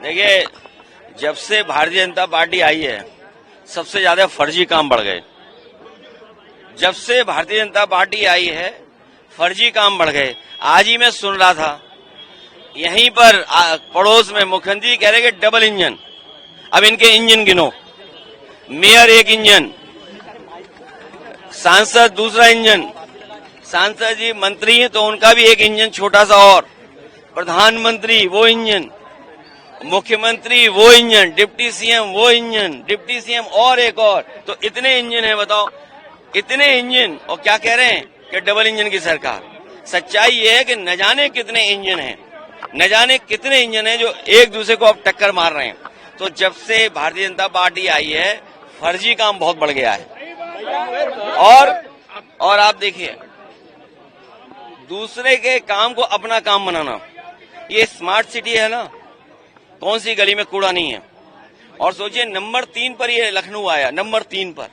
देखिए, जब से भारतीय जनता पार्टी आई है सबसे ज्यादा फर्जी काम बढ़ गए। जब से भारतीय जनता पार्टी आई है फर्जी काम बढ़ गए। आज ही मैं सुन रहा था यहीं पर पड़ोस में मुख्यमंत्री कह रहे कि डबल इंजन। अब इनके इंजन गिनो। मेयर एक इंजन, सांसद दूसरा इंजन, सांसद जी मंत्री हैं तो उनका भी एक इंजन छोटा सा, और प्रधानमंत्री वो इंजन, मुख्यमंत्री वो इंजन, डिप्टी सीएम वो इंजन, डिप्टी सीएम और एक और, तो इतने इंजन है। बताओ, इतने इंजन और क्या कह रहे हैं कि डबल इंजन की सरकार। सच्चाई ये है कि न जाने कितने इंजन हैं, न जाने कितने इंजन हैं जो एक दूसरे को अब टक्कर मार रहे हैं। तो जब से भारतीय जनता पार्टी आई है फर्जी काम बहुत बढ़ गया है। और आप देखिए, दूसरे के काम को अपना काम बनाना। ये स्मार्ट सिटी है ना, कौन सी गली में कूड़ा नहीं है। और सोचिए नंबर 3 पर ये लखनऊ आया, नंबर 3 पर।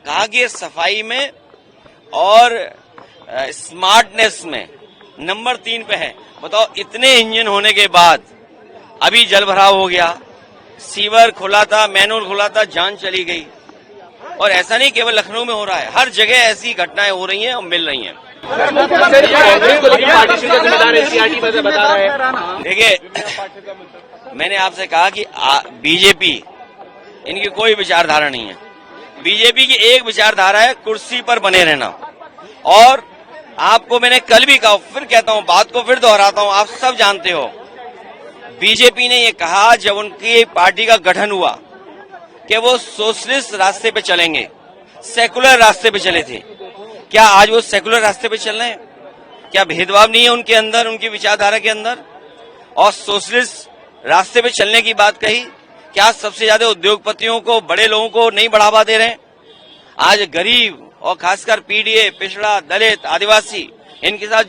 कहा कि ये सफाई में और स्मार्टनेस में नंबर 3 पे है। बताओ, इतने इंजन होने के बाद अभी जल भराव हो गया, सीवर खुला था, मैनहोल खुला था, जान चली गई। और ऐसा नहीं केवल लखनऊ में हो रहा है, हर जगह ऐसी घटनाएं हो रही हैं और मिल रही हैं। देखिए, मैंने आपसे कहा कि बीजेपी, इनकी कोई विचारधारा नहीं है। बीजेपी की एक विचारधारा है कुर्सी पर बने रहना। और आपको मैंने कल भी कहा, फिर कहता हूं, बात को फिर दोहराता हूं, आप सब जानते हो। बीजेपी ने ये कहा जब उनकी पार्टी का गठन हुआ कि वो सोशलिस्ट रास्ते पे चलेंगे, सेकुलर रास्ते पे चले थे। क्या आज वो सेकुलर रास्ते पे चल रहे हैं? क्या भेदभाव नहीं है उनके अंदर, उनकी विचारधारा के अंदर? और सोशलिस्ट रास्ते पे चलने की बात कही, क्या सबसे ज्यादा उद्योगपतियों को, बड़े लोगों को नहीं बढ़ावा दे रहे हैं? आज गरीब और खासकर पीडीए, पिछड़ा, दलित, आदिवासी, इनके साथ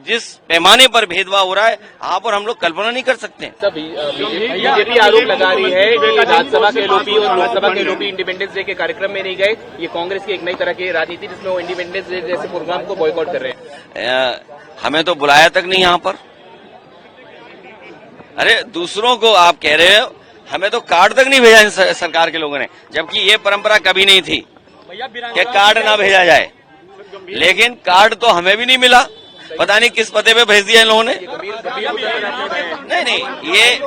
जिस पैमाने पर भेदभाव हो रहा है, आप और हम लोग कल्पना नहीं कर सकते। बीजेपी आरोप लगा रही है कि राज्यसभा के एलओपी और लोकसभा के एलओपी इंडिपेंडेंस डे के कार्यक्रम में नहीं गए। ये कांग्रेस की एक नई तरह की राजनीति जिसमें वो इंडिपेंडेंस डे जैसे प्रोग्राम को बॉयकॉट कर रहे हैं। हमें तो बुलाया तक नहीं यहाँ पर। अरे, दूसरों को आप कह रहे हो, हमें तो कार्ड तक नहीं भेजा सरकार के लोगों ने, जबकि ये परंपरा कभी नहीं थी कि कार्ड ना भेजा जाए। लेकिन कार्ड तो हमें भी नहीं मिला, पता नहीं किस पते पे भेज दिया इन लोगों ने। नहीं, ये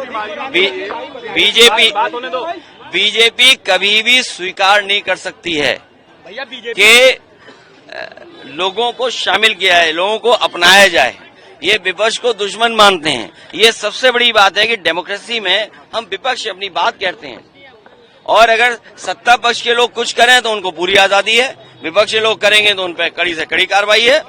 बीजेपी कभी भी स्वीकार नहीं कर सकती है कि लोगों को शामिल किया है, लोगों को अपनाया जाए। ये विपक्ष को दुश्मन मानते हैं। ये सबसे बड़ी बात है कि डेमोक्रेसी में हम विपक्ष अपनी बात कहते हैं, और अगर सत्ता पक्ष के लोग कुछ करें तो उनको पूरी आजादी है, विपक्ष के लोग करेंगे तो उन पर कड़ी से कड़ी कार्रवाई है।